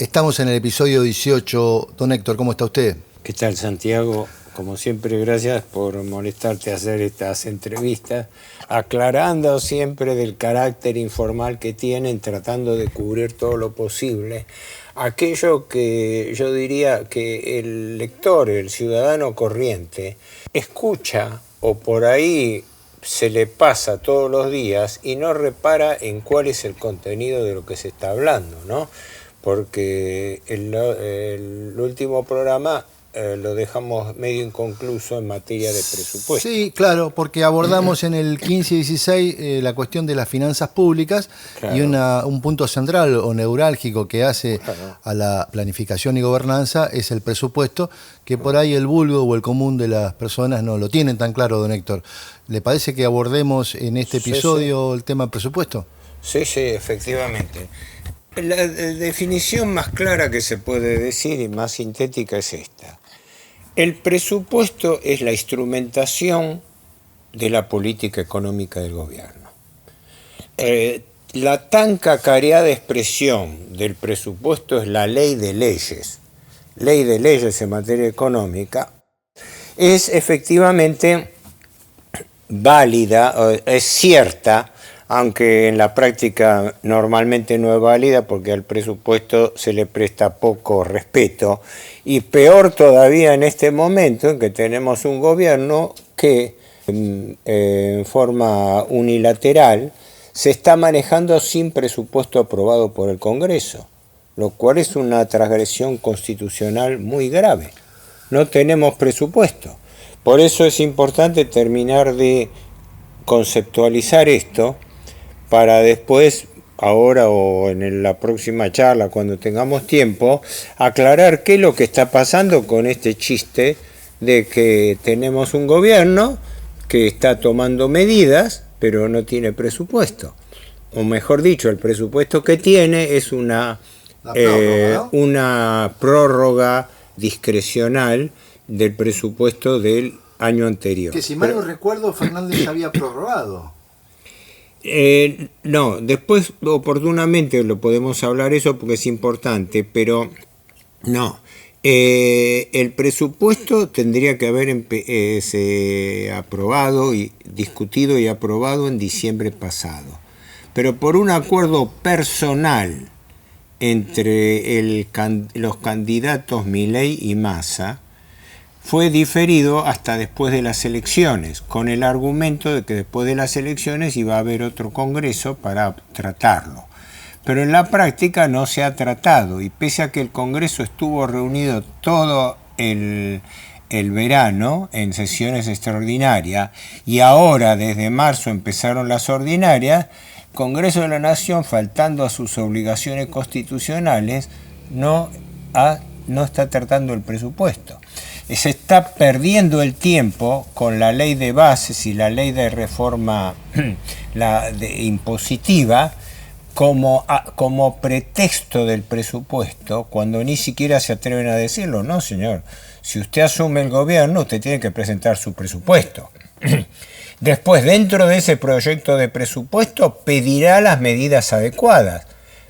Estamos en el episodio 18. Don Héctor, ¿cómo está usted? ¿Qué tal, Santiago? Como siempre, gracias por molestarte a hacer estas entrevistas, aclarando siempre del carácter informal que tienen, tratando de cubrir todo lo posible. Aquello que yo diría que el lector, el ciudadano corriente, escucha o por ahí se le pasa todos los días y no repara en cuál es el contenido de lo que se está hablando, ¿no? Porque el último programa lo dejamos medio inconcluso en materia de presupuesto. Sí, claro, porque abordamos en el 15 y 16 la cuestión de las finanzas públicas, claro, y un punto central o neurálgico que hace, claro, a la planificación y gobernanza es el presupuesto, que por ahí el vulgo o el común de las personas no lo tienen tan claro, don Héctor. ¿Le parece que abordemos en este episodio el tema presupuesto? Sí, efectivamente. La definición más clara que se puede decir y más sintética es esta. El presupuesto es la instrumentación de la política económica del gobierno. La tan cacareada expresión del presupuesto es la ley de leyes en materia económica, es efectivamente válida, es cierta, aunque en la práctica normalmente no es válida porque al presupuesto se le presta poco respeto, y peor todavía en este momento en que tenemos un gobierno que en forma unilateral se está manejando sin presupuesto aprobado por el Congreso, lo cual es una transgresión constitucional muy grave. No tenemos presupuesto. Por eso es importante terminar de conceptualizar esto, para después, ahora o en la próxima charla, cuando tengamos tiempo, aclarar qué es lo que está pasando con este chiste de que tenemos un gobierno que está tomando medidas, pero no tiene presupuesto. O mejor dicho, el presupuesto que tiene es una prórroga discrecional del presupuesto del año anterior. Que si mal no recuerdo, Fernández había prorrogado. No, después oportunamente lo podemos hablar eso porque es importante, pero no. El presupuesto tendría que haber aprobado y discutido y aprobado en diciembre pasado, pero por un acuerdo personal entre los candidatos Milei y Massa, fue diferido hasta después de las elecciones, con el argumento de que después de las elecciones iba a haber otro congreso para tratarlo. Pero en la práctica no se ha tratado, y pese a que el Congreso estuvo reunido todo el verano en sesiones extraordinarias, y ahora desde marzo empezaron las ordinarias, el Congreso de la Nación, faltando a sus obligaciones constitucionales, no está tratando el presupuesto. Se está perdiendo el tiempo con la ley de bases y la ley de reforma impositiva como pretexto del presupuesto, cuando ni siquiera se atreven a decirlo. No, señor, si usted asume el gobierno, usted tiene que presentar su presupuesto. Después, dentro de ese proyecto de presupuesto, pedirá las medidas adecuadas.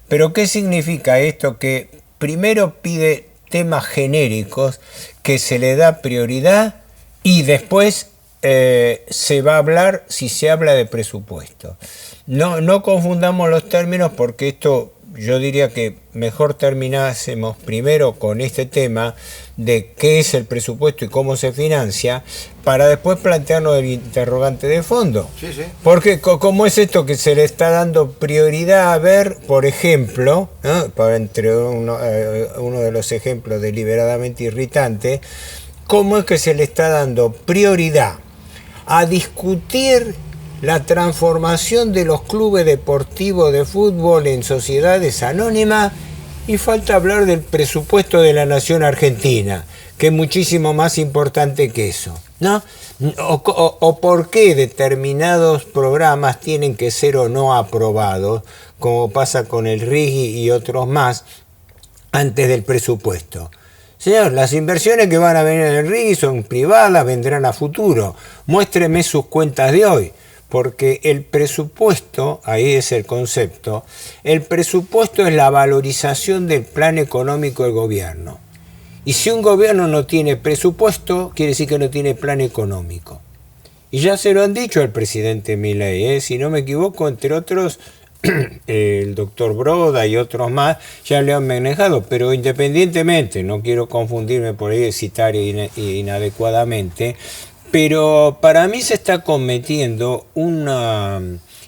¿Pero qué significa esto? Que primero pide temas genéricos que se le da prioridad y después se va a hablar si se habla de presupuesto. No confundamos los términos, porque esto yo diría que mejor terminásemos primero con este tema de qué es el presupuesto y cómo se financia, para después plantearnos el interrogante de fondo. Sí. Porque ¿cómo es esto que se le está dando prioridad a ver, por ejemplo, ¿no? Entre uno de los ejemplos deliberadamente irritantes, cómo es que se le está dando prioridad a discutir la transformación de los clubes deportivos de fútbol en sociedades anónimas, y falta hablar del presupuesto de la nación argentina, que es muchísimo más importante que eso, ¿no? O por qué determinados programas tienen que ser o no aprobados, como pasa con el RIGI y otros más, antes del presupuesto. Señor, las inversiones que van a venir en el RIGI son privadas, vendrán a futuro. Muéstreme sus cuentas de hoy. porque el presupuesto, ahí es el concepto, el presupuesto es la valorización del plan económico del gobierno. Y si un gobierno no tiene presupuesto, quiere decir que no tiene plan económico. Y ya se lo han dicho al presidente Milei, si no me equivoco, entre otros, el doctor Broda y otros más ya le han manejado, pero independientemente, no quiero confundirme por ahí de citar inadecuadamente, pero para mí se está cometiendo una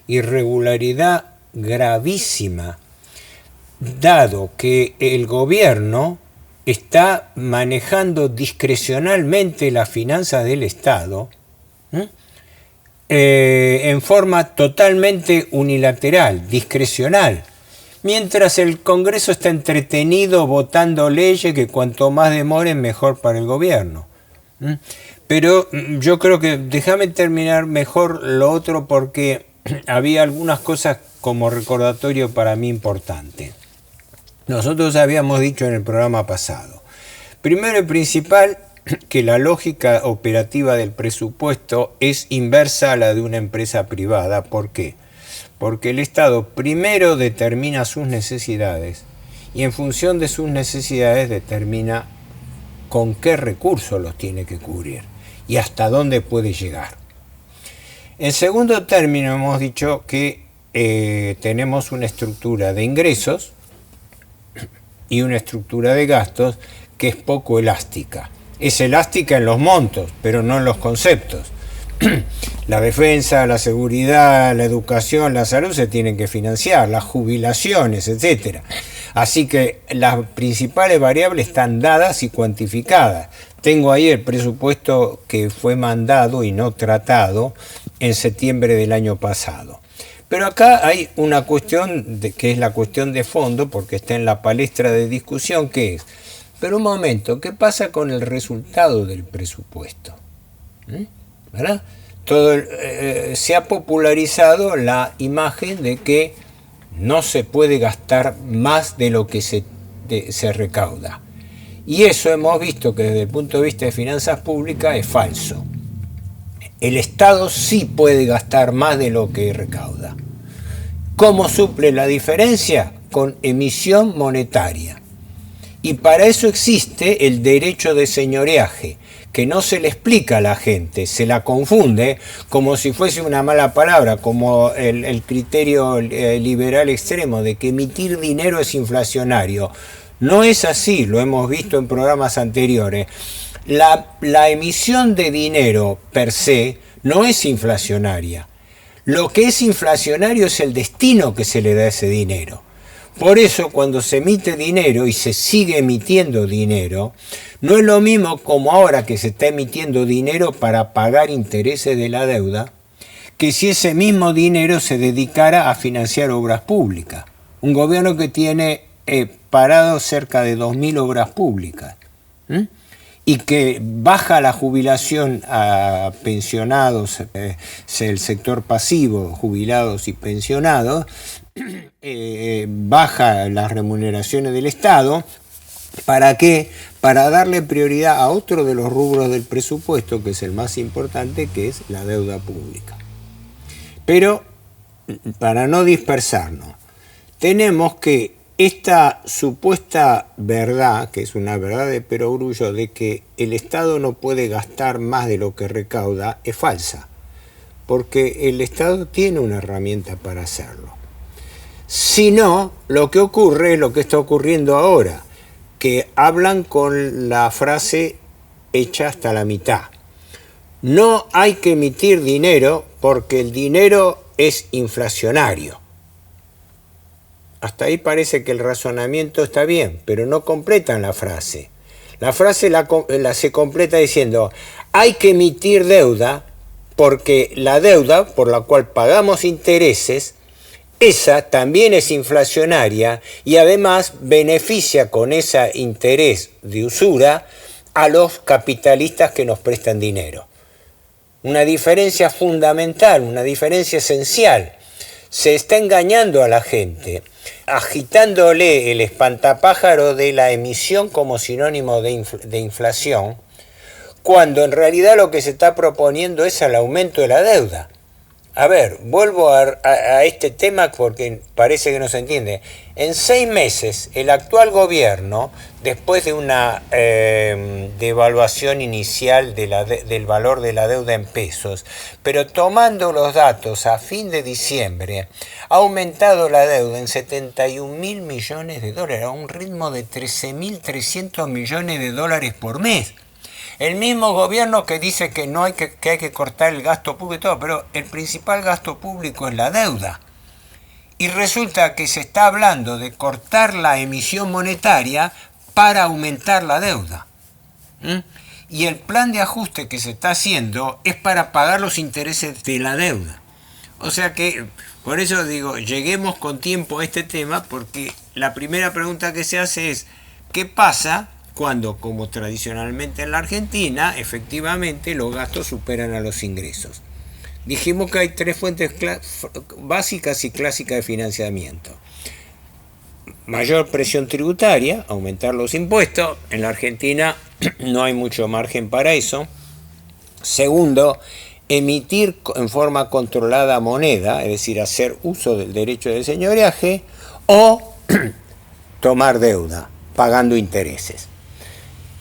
irregularidad gravísima, dado que el gobierno está manejando discrecionalmente las finanzas del Estado, en forma totalmente unilateral, discrecional, mientras el Congreso está entretenido votando leyes que cuanto más demoren mejor para el gobierno. Pero yo creo que, déjame terminar mejor lo otro, porque había algunas cosas como recordatorio para mí importante. Nosotros habíamos dicho en el programa pasado, primero y principal, que la lógica operativa del presupuesto es inversa a la de una empresa privada. ¿Por qué? Porque el Estado primero determina sus necesidades y en función de sus necesidades determina con qué recursos los tiene que cubrir y hasta dónde puede llegar. En segundo término, hemos dicho que tenemos una estructura de ingresos y una estructura de gastos que es poco elástica. Es elástica en los montos, pero no en los conceptos. La defensa, la seguridad, la educación, la salud se tienen que financiar, las jubilaciones, etc. Así que las principales variables están dadas y cuantificadas. Tengo ahí el presupuesto que fue mandado y no tratado en septiembre del año pasado. Pero acá hay una cuestión que es la cuestión de fondo, porque está en la palestra de discusión, que es, pero un momento, ¿qué pasa con el resultado del presupuesto? ¿Verdad? Se ha popularizado la imagen de que no se puede gastar más de lo que se recauda. Y eso hemos visto que desde el punto de vista de finanzas públicas es falso. El Estado sí puede gastar más de lo que recauda. ¿Cómo suple la diferencia? Con emisión monetaria. Y para eso existe el derecho de señoreaje, que no se le explica a la gente, se la confunde como si fuese una mala palabra, como el criterio liberal extremo de que emitir dinero es inflacionario. No es así, lo hemos visto en programas anteriores. La emisión de dinero per se no es inflacionaria. Lo que es inflacionario es el destino que se le da a ese dinero. Por eso, cuando se emite dinero y se sigue emitiendo dinero, no es lo mismo como ahora que se está emitiendo dinero para pagar intereses de la deuda, que si ese mismo dinero se dedicara a financiar obras públicas. Un gobierno que tiene parado cerca de 2.000 obras públicas, y que baja la jubilación a pensionados, el sector pasivo, jubilados y pensionados, baja las remuneraciones del Estado. ¿Para qué? Para darle prioridad a otro de los rubros del presupuesto, que es el más importante, que es la deuda pública. Pero, para no dispersarnos, tenemos que esta supuesta verdad, que es una verdad de perogrullo, de que el Estado no puede gastar más de lo que recauda, es falsa, porque el Estado tiene una herramienta para hacerlo. Si no, lo que ocurre es lo que está ocurriendo ahora, que hablan con la frase hecha hasta la mitad. No hay que emitir dinero porque el dinero es inflacionario. Hasta ahí parece que el razonamiento está bien, pero no completan la frase. La frase se completa diciendo, hay que emitir deuda porque la deuda por la cual pagamos intereses, esa también es inflacionaria y además beneficia con ese interés de usura a los capitalistas que nos prestan dinero. Una diferencia fundamental, una diferencia esencial. Se está engañando a la gente, agitándole el espantapájaro de la emisión como sinónimo de inflación, cuando en realidad lo que se está proponiendo es el aumento de la deuda. A ver, vuelvo a este tema porque parece que no se entiende. En 6 meses, el actual gobierno, después de una devaluación inicial del valor de la deuda en pesos, pero tomando los datos a fin de diciembre, ha aumentado la deuda en 71.000 millones de dólares, a un ritmo de 13.300 millones de dólares por mes. El mismo gobierno que dice que no hay que hay que cortar el gasto público y todo, pero el principal gasto público es la deuda. Y resulta que se está hablando de cortar la emisión monetaria para aumentar la deuda. Y el plan de ajuste que se está haciendo es para pagar los intereses de la deuda. O sea que, por eso digo, lleguemos con tiempo a este tema, porque la primera pregunta que se hace es, ¿qué pasa cuando, como tradicionalmente en la Argentina, efectivamente los gastos superan a los ingresos? Dijimos que hay 3 fuentes básicas y clásicas de financiamiento. Mayor presión tributaria, aumentar los impuestos. En la Argentina no hay mucho margen para eso. Segundo, emitir en forma controlada moneda, es decir, hacer uso del derecho de señoreaje, o tomar deuda, pagando intereses.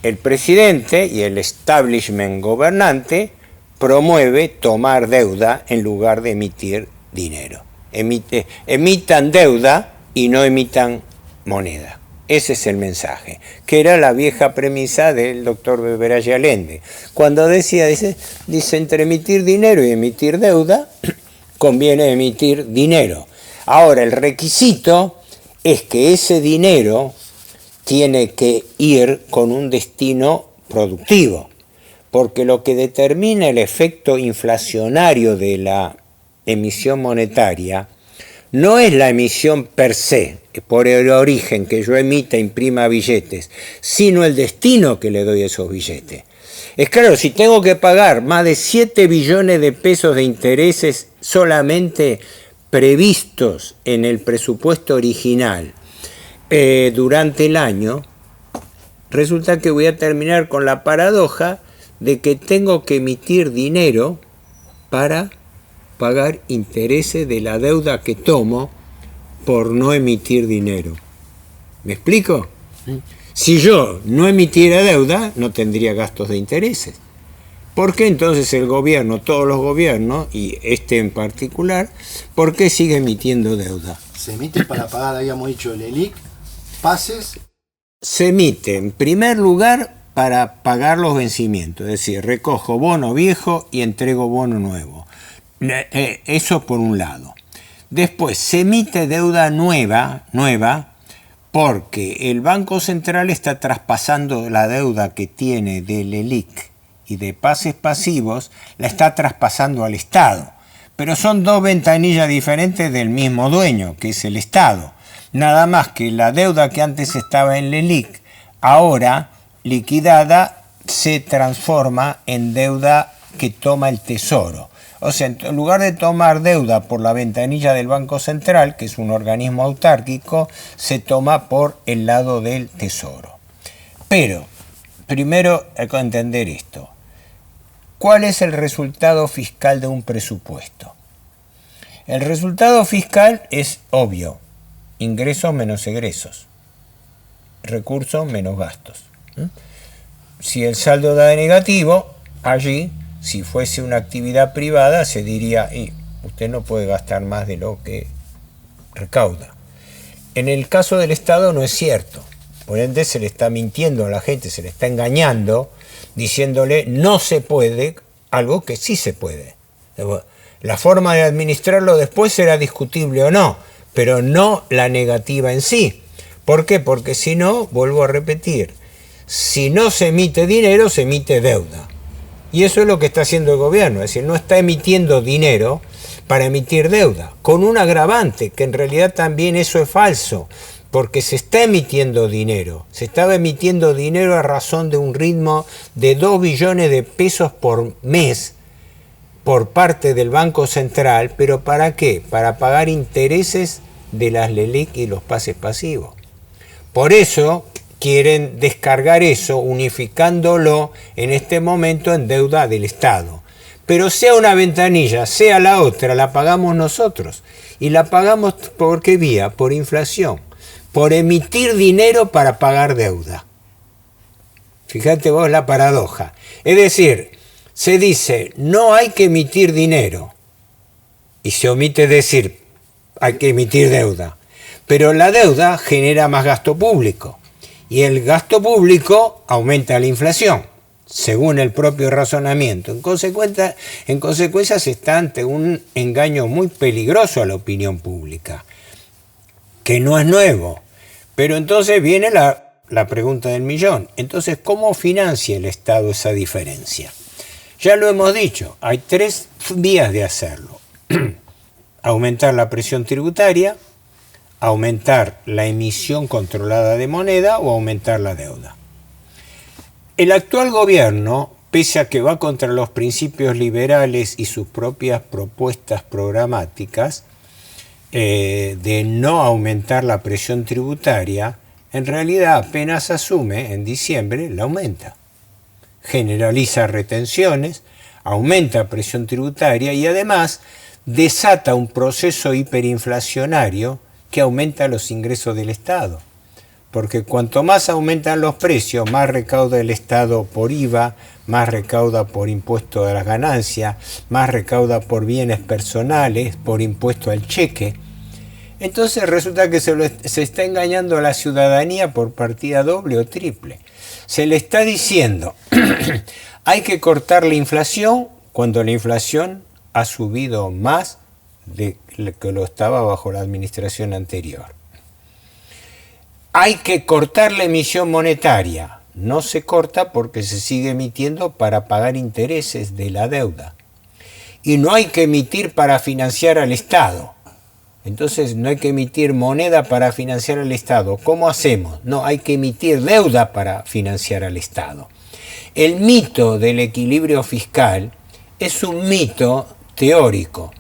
El presidente y el establishment gobernante promueve tomar deuda en lugar de emitir dinero. Emitan deuda y no emitan moneda. Ese es el mensaje, que era la vieja premisa del doctor Beberaye Allende. Cuando dice, entre emitir dinero y emitir deuda, conviene emitir dinero. Ahora, el requisito es que ese dinero tiene que ir con un destino productivo, porque lo que determina el efecto inflacionario de la emisión monetaria no es la emisión per se, por el origen que yo emita, imprima billetes, sino el destino que le doy a esos billetes. Es claro, si tengo que pagar más de 7 billones de pesos de intereses solamente previstos en el presupuesto original durante el año, resulta que voy a terminar con la paradoja de que tengo que emitir dinero para pagar intereses de la deuda que tomo por no emitir dinero. ¿Me explico? Si yo no emitiera deuda, no tendría gastos de intereses. ¿Por qué entonces el gobierno, todos los gobiernos, y este en particular, por qué sigue emitiendo deuda? Se emite para pagar, habíamos dicho, el ELIC, pases. Se emite, en primer lugar, para pagar los vencimientos, es decir, recojo bono viejo y entrego bono nuevo. Eso por un lado. Después, se emite deuda nueva, porque el Banco Central está traspasando la deuda que tiene del ELIC y de pases pasivos, la está traspasando al Estado. Pero son 2 ventanillas diferentes del mismo dueño, que es el Estado. Nada más que la deuda que antes estaba en el ELIC, ahora liquidada, se transforma en deuda que toma el Tesoro. O sea, en lugar de tomar deuda por la ventanilla del Banco Central, que es un organismo autárquico, se toma por el lado del Tesoro. Pero, primero hay que entender esto. ¿Cuál es el resultado fiscal de un presupuesto? El resultado fiscal es obvio. Ingresos menos egresos. Recursos menos gastos. Si el saldo da negativo, allí, si fuese una actividad privada, se diría, usted no puede gastar más de lo que recauda. En el caso del Estado no es cierto. Por ende se le está mintiendo a la gente, se le está engañando, diciéndole no se puede, algo que sí se puede. La forma de administrarlo después será discutible o no, pero no la negativa en sí. ¿Por qué? Porque si no, vuelvo a repetir, si no se emite dinero, se emite deuda. Y eso es lo que está haciendo el gobierno, es decir, no está emitiendo dinero para emitir deuda, con un agravante, que en realidad también eso es falso, porque se está emitiendo dinero, se estaba emitiendo dinero a razón de un ritmo de 2 billones de pesos por mes por parte del Banco Central, pero ¿para qué? Para pagar intereses de las LELIC y los pases pasivos. Por eso quieren descargar eso, unificándolo en este momento en deuda del Estado. pero sea una ventanilla, sea la otra, la pagamos nosotros. Y la pagamos ¿por qué vía? Por inflación, por emitir dinero para pagar deuda. Fíjate vos la paradoja. Es decir, se dice, no hay que emitir dinero, y se omite decir, hay que emitir deuda. Pero la deuda genera más gasto público, y el gasto público aumenta la inflación, según el propio razonamiento. En consecuencia se está ante un engaño muy peligroso a la opinión pública, que no es nuevo. Pero entonces viene la pregunta del millón. Entonces, ¿cómo financia el Estado esa diferencia? Ya lo hemos dicho, hay 3 vías de hacerlo. Aumentar la presión tributaria, aumentar la emisión controlada de moneda o aumentar la deuda. El actual gobierno, pese a que va contra los principios liberales y sus propias propuestas programáticas de no aumentar la presión tributaria, en realidad apenas asume, en diciembre la aumenta. Generaliza retenciones, aumenta presión tributaria y además desata un proceso hiperinflacionario que aumenta los ingresos del Estado. Porque cuanto más aumentan los precios, más recauda el Estado por IVA, más recauda por impuesto a las ganancias, más recauda por bienes personales, por impuesto al cheque. Entonces resulta que se está engañando a la ciudadanía por partida doble o triple. Se le está diciendo, hay que cortar la inflación cuando la inflación ha subido más de lo que lo estaba bajo la administración anterior. Hay que cortar la emisión monetaria. No se corta porque se sigue emitiendo para pagar intereses de la deuda. Y no hay que emitir para financiar al Estado. Entonces no hay que emitir moneda para financiar al Estado. ¿Cómo hacemos? No, hay que emitir deuda para financiar al Estado. El mito del equilibrio fiscal es un mito teórico.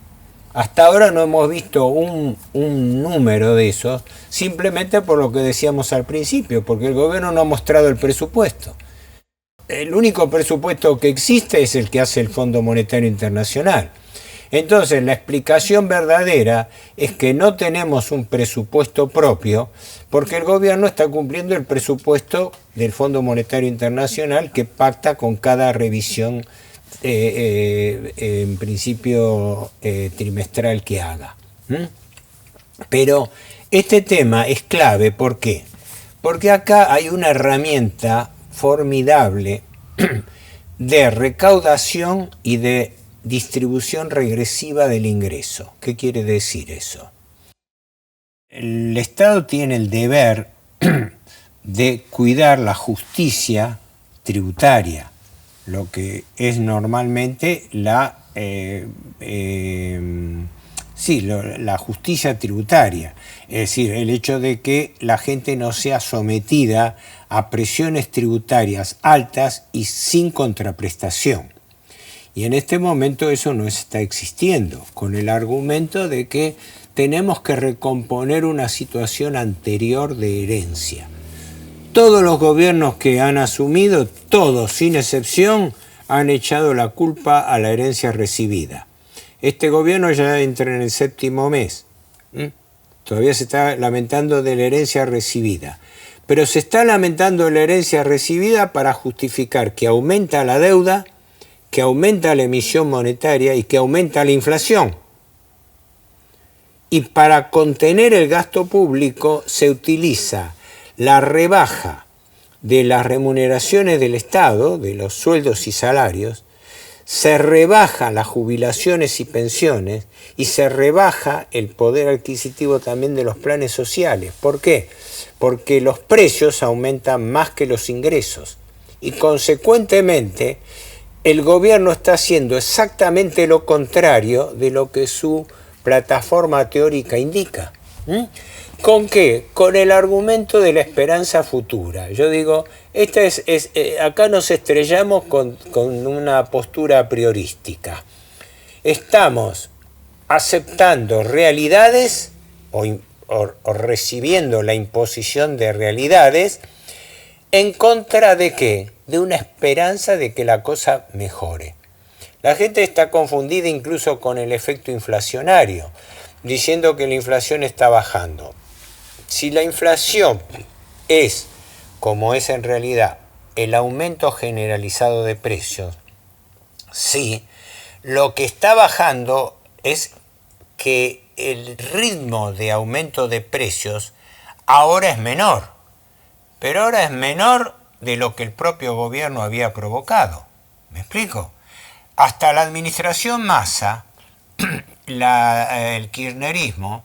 Hasta ahora no hemos visto un número de esos, simplemente por lo que decíamos al principio, porque el gobierno no ha mostrado el presupuesto. El único presupuesto que existe es el que hace el Fondo Monetario Internacional. Entonces, la explicación verdadera es que no tenemos un presupuesto propio porque el gobierno está cumpliendo el presupuesto del Fondo Monetario Internacional que pacta con cada revisión en principio trimestral que haga. Pero este tema es clave, ¿por qué? Porque acá hay una herramienta formidable de recaudación y de distribución regresiva del ingreso. ¿Qué quiere decir eso? El Estado tiene el deber de cuidar la justicia tributaria, lo que es normalmente la justicia tributaria, es decir, el hecho de que la gente no sea sometida a presiones tributarias altas y sin contraprestación. Y en este momento eso no está existiendo, con el argumento de que tenemos que recomponer una situación anterior de herencia. Todos los gobiernos que han asumido, todos sin excepción, han echado la culpa a la herencia recibida. Este gobierno ya entra en el 7º mes. Todavía se está lamentando de la herencia recibida. Pero se está lamentando de la herencia recibida para justificar que aumenta la deuda, que aumenta la emisión monetaria y que aumenta la inflación. Y para contener el gasto público se utiliza la rebaja de las remuneraciones del Estado, de los sueldos y salarios, se rebaja las jubilaciones y pensiones y se rebaja el poder adquisitivo también de los planes sociales. ¿Por qué? Porque los precios aumentan más que los ingresos y consecuentemente el gobierno está haciendo exactamente lo contrario de lo que su plataforma teórica indica. ¿Con qué? Con el argumento de la esperanza futura. Yo digo, acá nos estrellamos con una postura priorística. Estamos aceptando realidades o recibiendo la imposición de realidades en contra de ¿qué? De una esperanza de que la cosa mejore. La gente está confundida incluso con el efecto inflacionario, diciendo que la inflación está bajando. Si la inflación es, como es en realidad, el aumento generalizado de precios, sí, lo que está bajando es que el ritmo de aumento de precios ahora es menor, pero ahora es menor de lo que el propio gobierno había provocado. ¿Me explico? Hasta la administración Massa, el kirchnerismo,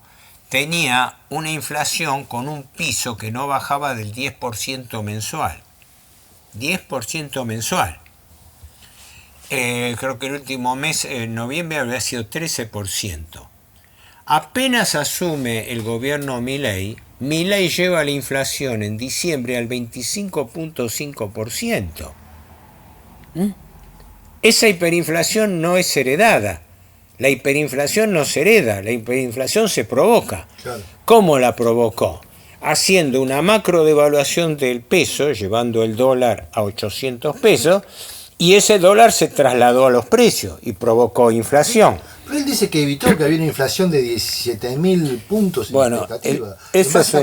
tenía una inflación con un piso que no bajaba del 10% mensual. 10% mensual. Creo que el último mes, en noviembre, había sido 13%. Apenas asume el gobierno Milei lleva la inflación en diciembre al 25.5%. Esa hiperinflación no es heredada. La hiperinflación no se hereda, la hiperinflación se provoca. Claro. ¿Cómo la provocó? Haciendo una macro devaluación del peso, llevando el dólar a 800 pesos, y ese dólar se trasladó a los precios y provocó inflación. Pero él dice que evitó que había una inflación de 17.000 puntos en expectativa. Eso es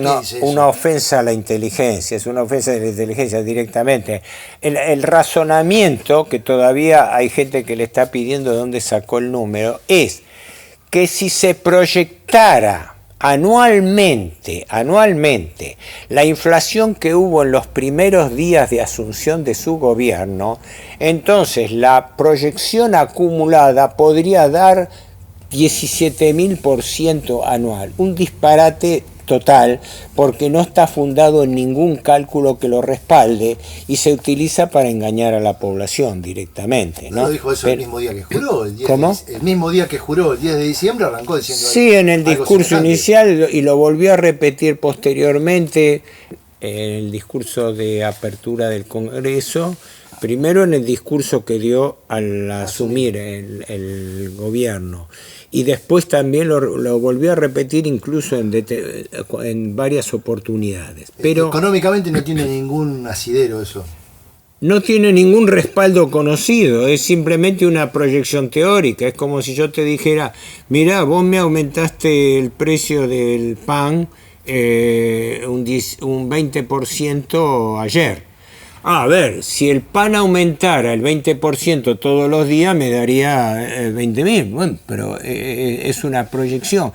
una ofensa a la inteligencia, es una ofensa de la inteligencia directamente. El razonamiento, que todavía hay gente que le está pidiendo de dónde sacó el número, es que si se proyectara anualmente la inflación que hubo en los primeros días de asunción de su gobierno, entonces la proyección acumulada podría dar 17.000% anual. Un disparate total, porque no está fundado en ningún cálculo que lo respalde y se utiliza para engañar a la población directamente, ¿no? Pero dijo eso el mismo día que juró. ¿Cómo? El mismo día que juró, el 10 de diciembre, arrancó diciendo... Sí, en el discurso inicial, y lo volvió a repetir posteriormente en el discurso de apertura del Congreso, primero en el discurso que dio al asumir el gobierno, y después también lo volvió a repetir incluso en varias oportunidades. Pero económicamente no tiene ningún asidero eso. No tiene ningún respaldo conocido, es simplemente una proyección teórica. Es como si yo te dijera, mirá, vos me aumentaste el precio del pan un 20% ayer. A ver, si el pan aumentara el 20% todos los días me daría 20.000. Bueno, pero es una proyección.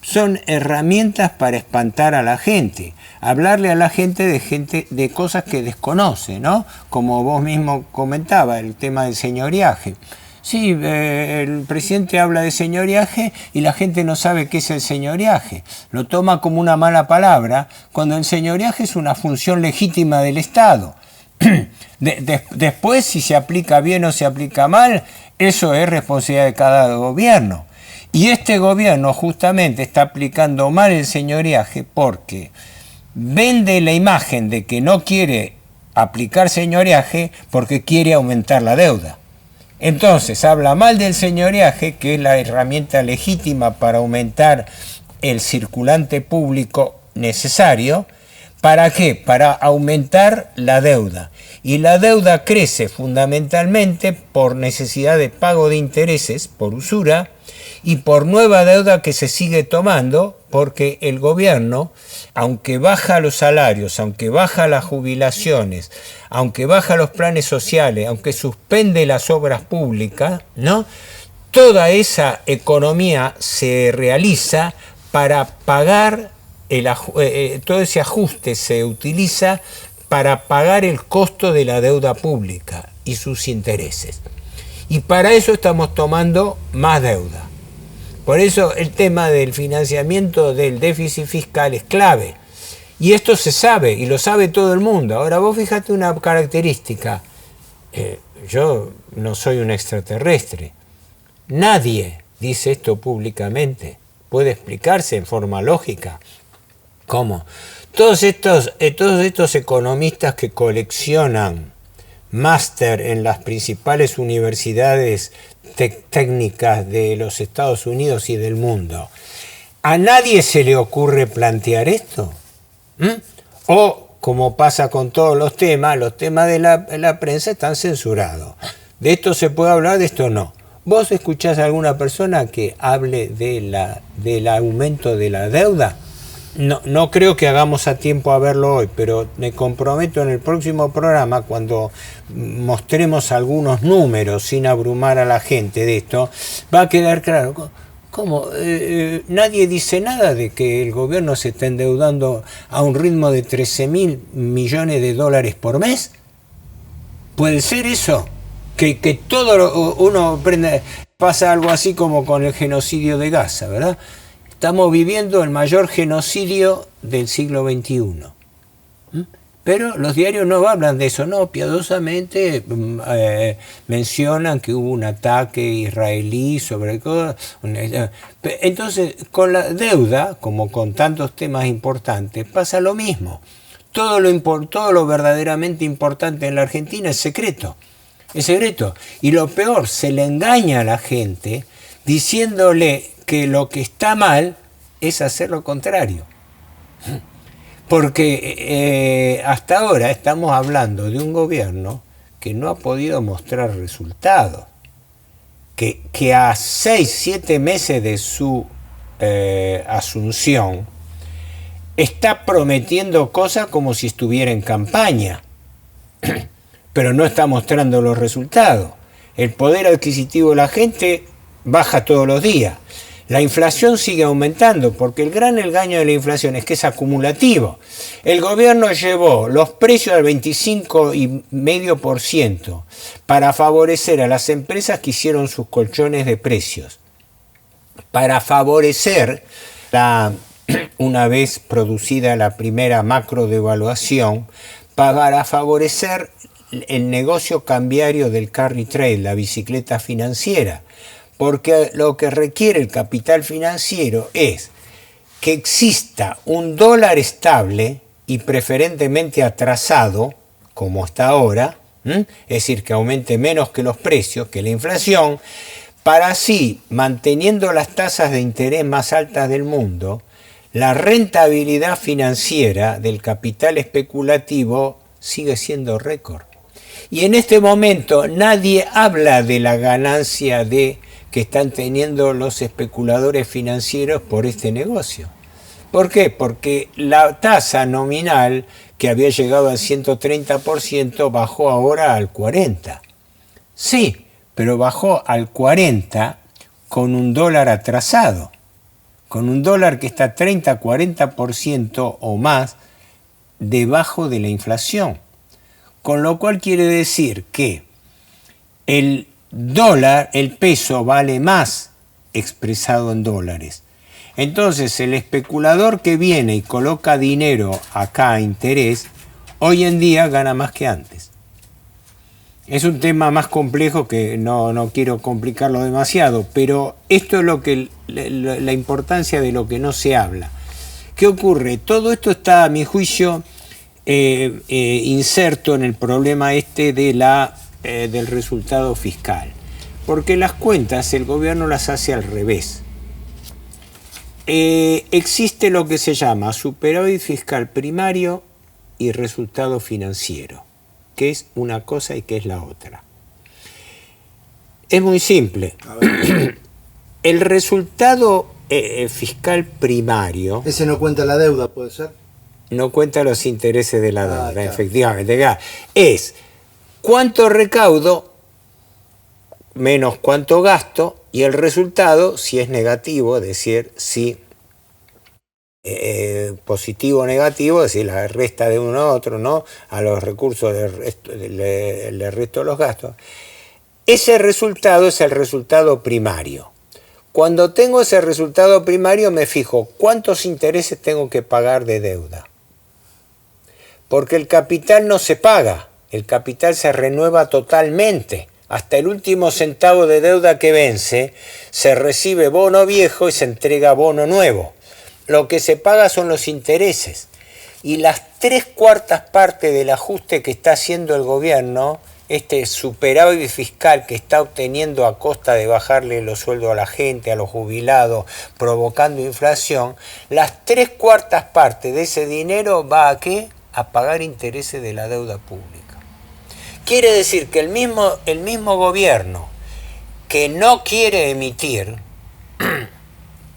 Son herramientas para espantar a la gente, hablarle a la gente de cosas que desconoce, ¿no? Como vos mismo comentabas, el tema del señoriaje. Sí, el presidente habla de señoriaje y la gente no sabe qué es el señoriaje. Lo toma como una mala palabra, cuando el señoriaje es una función legítima del Estado. Después, si se aplica bien o se aplica mal, eso es responsabilidad de cada gobierno. Y este gobierno justamente está aplicando mal el señoriaje porque vende la imagen de que no quiere aplicar señoriaje porque quiere aumentar la deuda. Entonces habla mal del señoriaje, que es la herramienta legítima para aumentar el circulante público necesario. ¿Para qué? Para aumentar la deuda. Y la deuda crece fundamentalmente por necesidad de pago de intereses, por usura, y por nueva deuda que se sigue tomando, porque el gobierno, aunque baja los salarios, aunque baja las jubilaciones, aunque baja los planes sociales, aunque suspende las obras públicas, ¿no? Toda esa economía se realiza para pagar todo ese ajuste se utiliza para pagar el costo de la deuda pública y sus intereses. Y para eso estamos tomando más deuda. Por eso el tema del financiamiento del déficit fiscal es clave. Y esto se sabe, y lo sabe todo el mundo. Ahora vos fíjate una característica. Yo no soy un extraterrestre. Nadie dice esto públicamente. Puede explicarse en forma lógica. ¿Cómo? Todos estos economistas que coleccionan máster en las principales universidades técnicas de los Estados Unidos y del mundo, ¿a nadie se le ocurre plantear esto? O, como pasa con todos los temas de la prensa están censurados. ¿De esto se puede hablar, de esto no? ¿Vos escuchás a alguna persona que hable del aumento de la deuda? No creo que hagamos a tiempo a verlo hoy, pero me comprometo en el próximo programa, cuando mostremos algunos números sin abrumar a la gente de esto, va a quedar claro. ¿Cómo? Nadie dice nada de que el gobierno se está endeudando a un ritmo de 13.000 millones de dólares por mes. ¿Puede ser eso? Que todo uno pasa algo así como con el genocidio de Gaza, ¿verdad? Estamos viviendo el mayor genocidio del siglo XXI. Pero los diarios no hablan de eso, no, piadosamente mencionan que hubo un ataque israelí sobre cosas. Entonces, con la deuda, como con tantos temas importantes, pasa lo mismo. Todo lo verdaderamente importante en la Argentina es secreto. Es secreto. Y lo peor, se le engaña a la gente diciéndole que lo que está mal es hacer lo contrario. Porque hasta ahora estamos hablando de un gobierno que no ha podido mostrar resultados. Que a 6, 7 meses de su asunción está prometiendo cosas como si estuviera en campaña. Pero no está mostrando los resultados. El poder adquisitivo de la gente baja todos los días. La inflación sigue aumentando, porque el gran engaño de la inflación es que es acumulativo. El gobierno llevó los precios al 25,5% para favorecer a las empresas que hicieron sus colchones de precios. Para favorecer, una vez producida la primera macro devaluación, para favorecer el negocio cambiario del carry trade, la bicicleta financiera, porque lo que requiere el capital financiero es que exista un dólar estable y preferentemente atrasado, como hasta ahora, es decir, que aumente menos que los precios, que la inflación, para así, manteniendo las tasas de interés más altas del mundo, la rentabilidad financiera del capital especulativo sigue siendo récord. Y en este momento nadie habla de la ganancia que están teniendo los especuladores financieros por este negocio. ¿Por qué? Porque la tasa nominal, que había llegado al 130%, bajó ahora al 40%. Sí, pero bajó al 40% con un dólar atrasado, con un dólar que está 30-40% o más debajo de la inflación. Con lo cual quiere decir que el dólar, el peso, vale más expresado en dólares. Entonces el especulador que viene y coloca dinero acá a interés, hoy en día gana más que antes. Es un tema más complejo que no quiero complicarlo demasiado, pero esto es la importancia de lo que no se habla. ¿Qué ocurre? Todo esto está, a mi juicio, inserto en el problema del resultado fiscal, porque las cuentas el gobierno las hace al revés. Existe lo que se llama superávit fiscal primario y resultado financiero, que es una cosa y que es la otra. Es muy simple. El resultado fiscal primario... Ese no cuenta la deuda, ¿puede ser? No cuenta los intereses de la deuda, claro. Efectivamente. Es cuánto recaudo menos cuánto gasto, y el resultado, si es negativo, es decir, si positivo o negativo, es decir, la resta de uno a otro, ¿no? A los recursos le resto los gastos. Ese resultado es el resultado primario. Cuando tengo ese resultado primario me fijo cuántos intereses tengo que pagar de deuda. Porque el capital no se paga, el capital se renueva totalmente. Hasta el último centavo de deuda que vence, se recibe bono viejo y se entrega bono nuevo. Lo que se paga son los intereses. Y las 3/4 partes del ajuste que está haciendo el gobierno, este superávit fiscal que está obteniendo a costa de bajarle los sueldos a la gente, a los jubilados, provocando inflación, las 3/4 partes de ese dinero va a ¿qué? A pagar intereses de la deuda pública. Quiere decir que el mismo gobierno que no quiere emitir,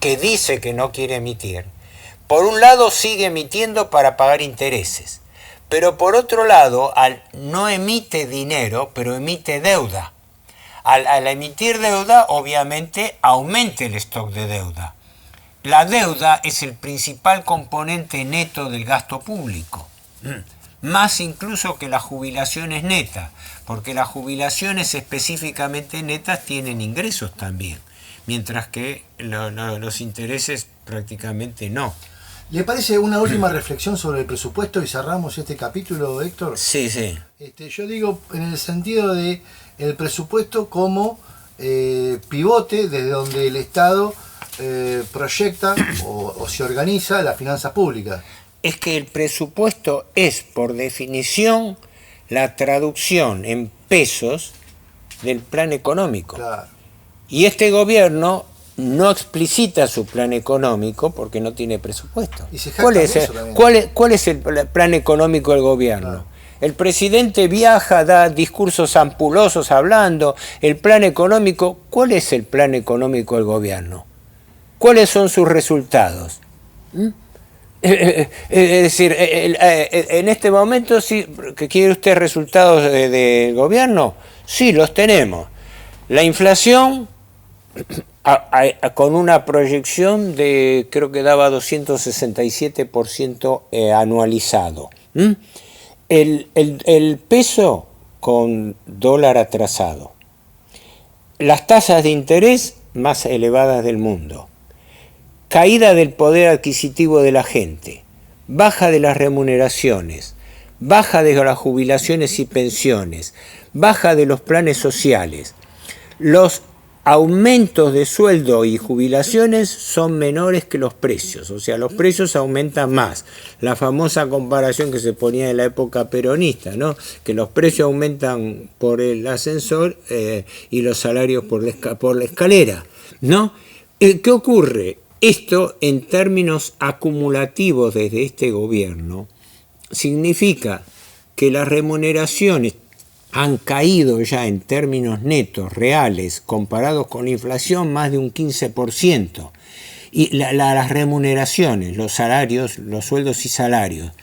que dice que no quiere emitir, por un lado sigue emitiendo para pagar intereses, pero por otro lado no emite dinero, pero emite deuda. Al emitir deuda, obviamente, aumenta el stock de deuda. La deuda es el principal componente neto del gasto público, más incluso que las jubilaciones netas, porque las jubilaciones específicamente netas tienen ingresos también, mientras que los intereses prácticamente no. ¿Le parece una última reflexión sobre el presupuesto y cerramos este capítulo, Héctor? Sí, sí. Yo digo en el sentido de el presupuesto como pivote desde donde el Estado proyecta o se organiza las finanzas públicas. Es que el presupuesto es, por definición, la traducción en pesos del plan económico. Claro. Y este gobierno no explicita su plan económico porque no tiene presupuesto. ¿Cuál es el plan económico del gobierno? Claro. El presidente viaja, da discursos ampulosos hablando. El plan económico, ¿cuál es el plan económico del gobierno? ¿Cuáles son sus resultados? Es decir, en este momento, sí, ¿que quiere usted resultados del gobierno? Sí, los tenemos. La inflación, con una proyección de, creo que daba 267% anualizado. El peso con dólar atrasado. Las tasas de interés más elevadas del mundo. Caída del poder adquisitivo de la gente, baja de las remuneraciones, baja de las jubilaciones y pensiones, baja de los planes sociales. Los aumentos de sueldo y jubilaciones son menores que los precios, o sea, los precios aumentan más. La famosa comparación que se ponía en la época peronista, ¿no? Que los precios aumentan por el ascensor y los salarios por la escalera, ¿no? ¿Qué ocurre? Esto, en términos acumulativos desde este gobierno, significa que las remuneraciones han caído ya en términos netos, reales, comparados con la inflación, más de un 15%. Y las remuneraciones, los salarios, los sueldos y salarios.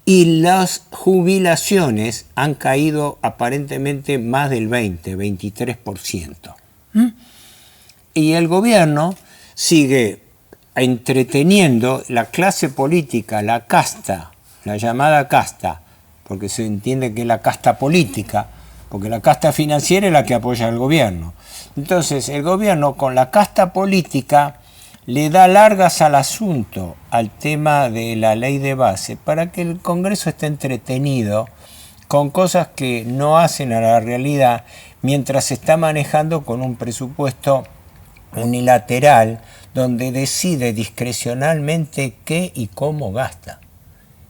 Y las jubilaciones han caído aparentemente más del 23%. Y el gobierno sigue entreteniendo la clase política, la casta, la llamada casta, porque se entiende que es la casta política, porque la casta financiera es la que apoya al gobierno. Entonces, el gobierno con la casta política le da largas al asunto, al tema de la ley de base, para que el Congreso esté entretenido con cosas que no hacen a la realidad, mientras se está manejando con un presupuesto unilateral, donde decide discrecionalmente qué y cómo gasta.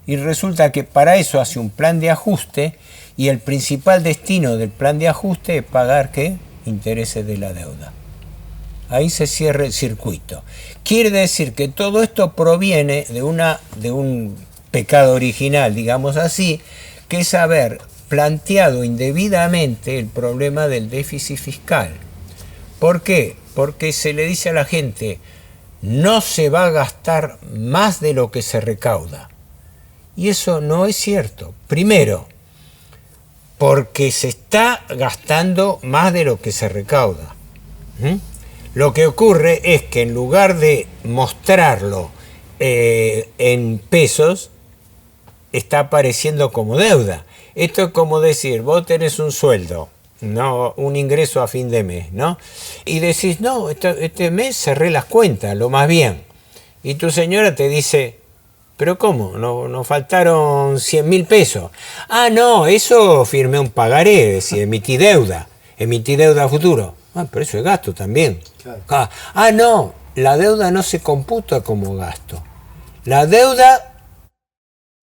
Y resulta que para eso hace un plan de ajuste y el principal destino del plan de ajuste es pagar ¿qué? Intereses de la deuda. Ahí se cierra el circuito. Quiere decir que todo esto proviene de un pecado original, digamos así, que es haber planteado indebidamente el problema del déficit fiscal. ¿Por qué? Porque se le dice a la gente, no se va a gastar más de lo que se recauda. Y eso no es cierto. Primero, porque se está gastando más de lo que se recauda. Lo que ocurre es que en lugar de mostrarlo en pesos, está apareciendo como deuda. Esto es como decir, vos tenés un sueldo, no un ingreso a fin de mes, ¿no? Y decís, no, este mes cerré las cuentas, lo más bien. Y tu señora te dice, ¿pero cómo? Nos faltaron 100.000 pesos. Ah, no, eso firmé un pagaré, es decir, emití deuda a futuro. Ah, pero eso es gasto también. Claro. Ah, no, la deuda no se computa como gasto. La deuda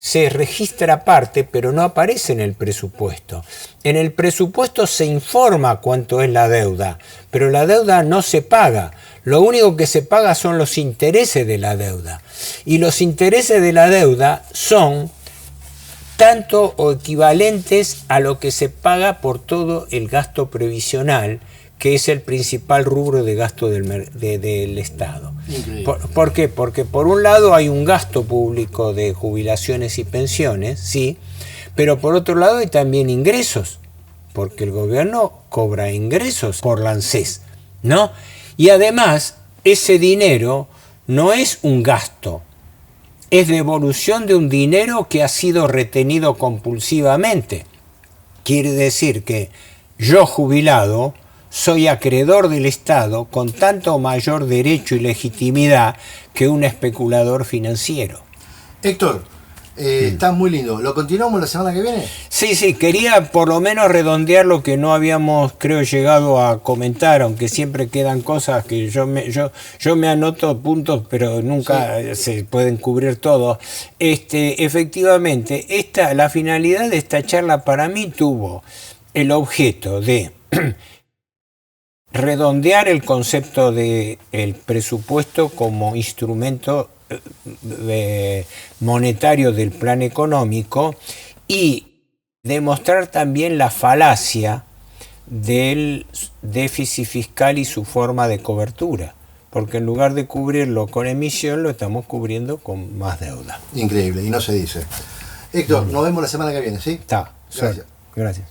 se registra aparte, pero no aparece en el presupuesto. En el presupuesto se informa cuánto es la deuda, pero la deuda no se paga. Lo único que se paga son los intereses de la deuda. Y los intereses de la deuda son tanto o equivalentes a lo que se paga por todo el gasto previsional, que es el principal rubro de gasto del Estado. ¿Por qué? Porque por un lado hay un gasto público de jubilaciones y pensiones, sí, pero por otro lado hay también ingresos, porque el gobierno cobra ingresos por la ANSES, ¿no? Y además, ese dinero no es un gasto, es devolución de un dinero que ha sido retenido compulsivamente. Quiere decir que yo, jubilado, soy acreedor del Estado con tanto mayor derecho y legitimidad que un especulador financiero. Héctor, está muy lindo. ¿Lo continuamos la semana que viene? Sí, quería por lo menos redondear lo que no habíamos, creo, llegado a comentar, aunque siempre quedan cosas que yo me anoto puntos, pero nunca se pueden cubrir todos. Efectivamente, la finalidad de esta charla para mí tuvo el objeto de redondear el concepto del presupuesto como instrumento monetario del plan económico y demostrar también la falacia del déficit fiscal y su forma de cobertura, porque en lugar de cubrirlo con emisión lo estamos cubriendo con más deuda. Increíble, y no se dice. Héctor, nos vemos la semana que viene, ¿sí? Está. Gracias. Gracias.